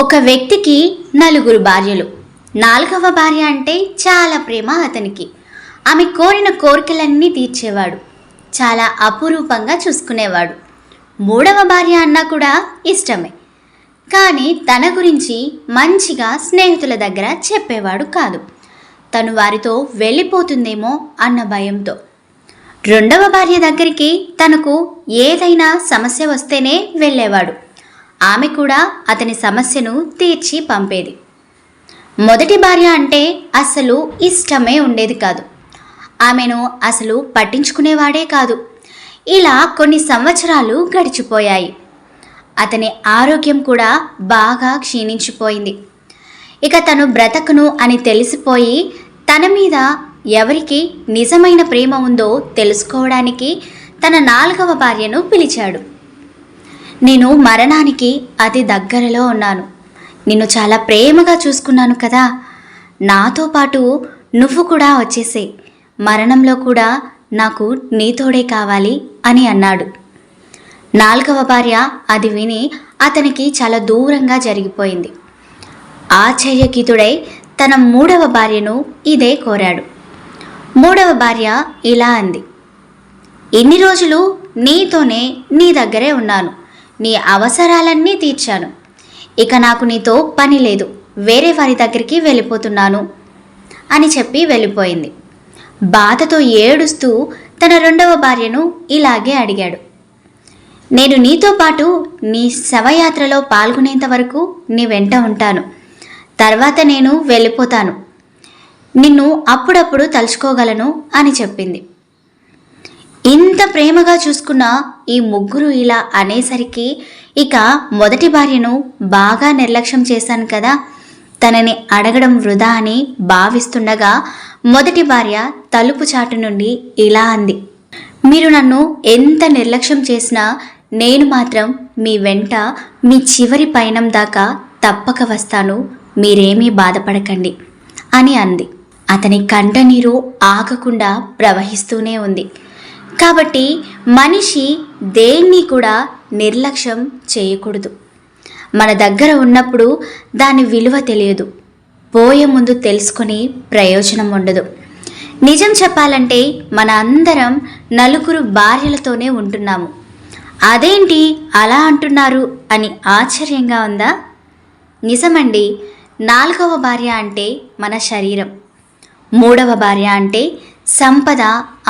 ఒక వ్యక్తికి 4 భార్యలు. 4వ భార్య అంటే చాలా ప్రేమ అతనికి. ఆమె కోరిన కోరికలన్నీ తీర్చేవాడు, చాలా అపురూపంగా చూసుకునేవాడు. 3వ భార్య అన్నా కూడా ఇష్టమే, కానీ తన గురించి మంచిగా స్నేహితుల దగ్గర చెప్పేవాడు కాదు, తను వారితో వెళ్ళిపోతుందేమో అన్న భయంతో. 2వ భార్య దగ్గరికి తనకు ఏదైనా సమస్య వస్తేనే వెళ్ళేవాడు, ఆమె కూడా అతని సమస్యను తీర్చి పంపేది. మొదటి భార్య అంటే అసలు ఇష్టమే ఉండేది కాదు, ఆమెను అసలు పట్టించుకునేవాడే కాదు. ఇలా కొన్ని సంవత్సరాలు గడిచిపోయాయి. అతని ఆరోగ్యం కూడా బాగా క్షీణించిపోయింది. ఇక తను బ్రతకను అని తెలిసిపోయి తన మీద ఎవరికి నిజమైన ప్రేమ ఉందో తెలుసుకోవడానికి తన 4వ భార్యను పిలిచాడు. నేను మరణానికి అతి దగ్గరలో ఉన్నాను, నిన్ను చాలా ప్రేమగా చూసుకున్నాను కదా, నాతో పాటు నువ్వు కూడా వచ్చేసే, మరణంలో కూడా నాకు నీతోడే కావాలి అని అన్నాడు. 4వ భార్య అది విని అతనికి చాలా దూరంగా జరిగిపోయింది. ఆశ్చర్యకితుడై తన 3వ భార్యను ఇదే కోరాడు. 3వ భార్య ఇలా అంది, ఇన్ని రోజులు నీతోనే నీ దగ్గరే ఉన్నాను, నీ అవసరాలన్నీ తీర్చాను, ఇక నాకు నీతో పని లేదు, వేరే వారి దగ్గరికి వెళ్ళిపోతున్నాను అని చెప్పి వెళ్ళిపోయింది. బాధతో ఏడుస్తూ తన 2వ భార్యను ఇలాగే అడిగాడు, నేను నీతో పాటు నీ శవయాత్రలో పాల్గొనేంత వరకు నీ వెంట ఉంటాను, తర్వాత నేను వెళ్ళిపోతాను, నిన్ను అప్పుడప్పుడు తలుచుకోగలను అని చెప్పింది. ఇంత ప్రేమగా చూసుకున్న ఈ ముగ్గురు ఇలా అనేసరికి ఇక మొదటి భార్యను బాగా నిర్లక్ష్యం చేశాను కదా, తనని అడగడం వృధా అని భావిస్తుండగా మొదటి భార్య తలుపు చాటు నుండి ఇలా అంది, మీరు నన్ను ఎంత నిర్లక్ష్యం చేసినా నేను మాత్రం మీ వెంట మీ చివరి పయనం దాకా తప్పక వస్తాను, మీరేమీ బాధపడకండి అని అంది. అతని కంటనీరు ఆగకుండా ప్రవహిస్తూనే ఉంది. కాబట్టి మనిషి దేన్ని కూడా నిర్లక్ష్యం చేయకూడదు. మన దగ్గర ఉన్నప్పుడు దాని విలువ తెలియదు, పోయే ముందు తెలుసుకొని ప్రయోజనం ఉండదు. నిజం చెప్పాలంటే మన అందరం 4 భార్యలతోనే ఉంటున్నాము. అదేంటి అలా అంటున్నారు అని ఆశ్చర్యంగా ఉందా? నిజమండి. 4వ భార్య అంటే మన శరీరం, 3వ భార్య అంటే సంపద,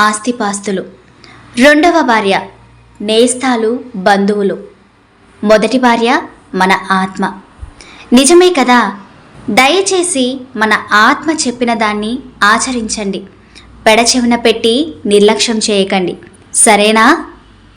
ఆస్తిపాస్తులు, 2వ భార్య నేస్తాలు, బంధువులు, మొదటి భార్య మన ఆత్మ. నిజమే కదా? దయచేసి మన ఆత్మ చెప్పిన దాన్ని ఆచరించండి, పెడచెవిన పెట్టి నిర్లక్ష్యం చేయకండి, సరేనా?